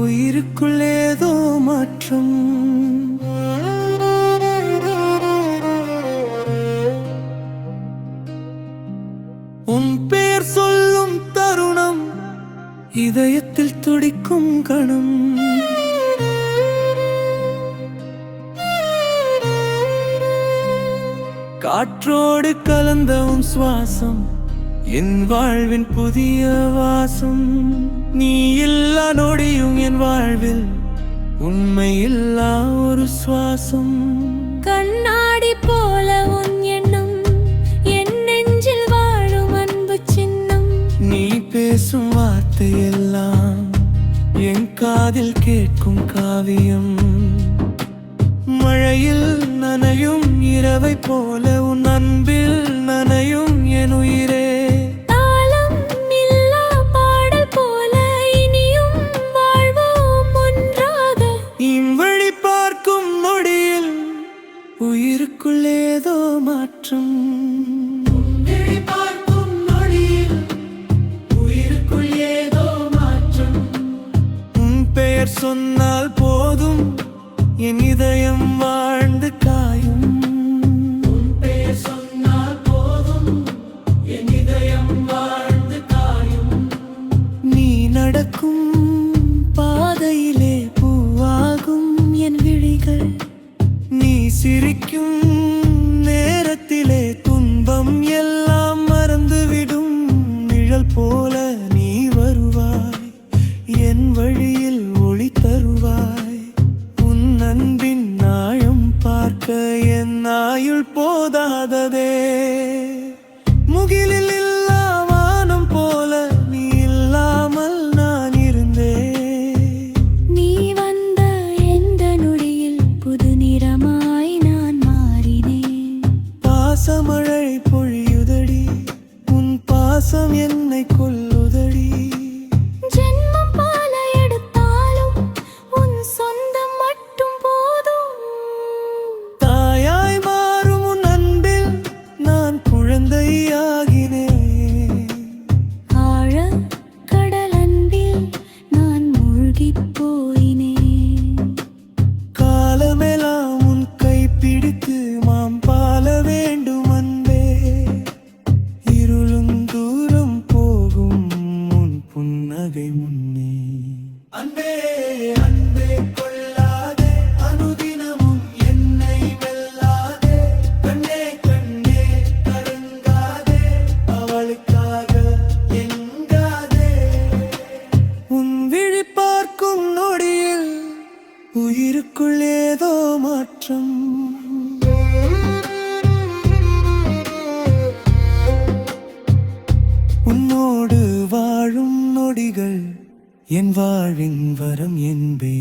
உயிருக்குள் ஏதோ மாற்றம். உன் பெயர் சொல்லும் தருணம் இதயத்தில் துடிக்கும் கணம். காற்றோடு கலந்த உன் சுவாசம் என் வாழ்வின் புதிய வாசம். நீ இல்லா நொடியும் என் வாழ்வில் உண்மை இல்லா ஒரு சுவாசம். கண்ணாடி போல உன் எண்ணம் என் நெஞ்சில் வாழும் அன்பு சின்னம். நீ பேசும் வார்த்தையெல்லாம் என் காதில் கேட்கும் காவியம். மழையில் நனையும் இரவை போல உன் அன்பில் நனையும் என் உயிரே. தாளம் இல்லா பாடல் போல இனியும் வாழ்வோம் ஒன்றாக. இம்வழி பார்க்கும் நொடியில் உயிருக்குள் ஏதோ மாற்றம். உன் பெயர் சொன்னால் போதும் என் இதயம் வாழ்ந்து காயும். உன் பெயர் சொன்னால் போதும் என் இதயம் வாழ்ந்து காயும். நீ நடக்கும் பாதையிலே பூவாகும் என் விழிகள். நீ சிரிக்கும் நேரத்திலே துன்பம் எல்லாம் மறந்துவிடும். நிழல் போல நீ வருவாய் என் வழியில் ஒளி தருவாய். அன்பின் நாயம் பார்க்க என் ஆயுள் போதாததே. முகிலில் இல்லா வானம் போல நீ இல்லாமல் நான் இருந்தேன். நீ வந்த எந்த நொடியில் புது நிறமாய் நான் மாறினேன். பாசமழை பொழியுதடி உன் பாசம் என்னை கொல்லுதடி. ஜென்மம் பல எடுத்தாலும் உன் சொந்தம் மட்டும் போதும். தாயாய் மாறும் உன் அன்பில் நான் குழந்தையாகினேன். ஆழ கடல் அன்பில் நான் மூழ்கிப் போயினேன். காலமெல்லாம் உன் கை பிடித்து மாம் பால வேண்டும் அன்பே. இருளும் தூரம் போகும் உன் புன்னகை முன்னே. அன்பே அன்பே கொள்ளாதே அனுதினமும் என்னை வெல்லாதே. கண்ணே கண்ணே கலங்காதே அவளுக்காக எங்காதே. உன் விழி பார்க்கும் நொடியில் உயிருக்குள் ஏதோ மாற்றம். உன்னோடு வாழும் நொடிகள் என் வாழ்வின் வரம் என்பே.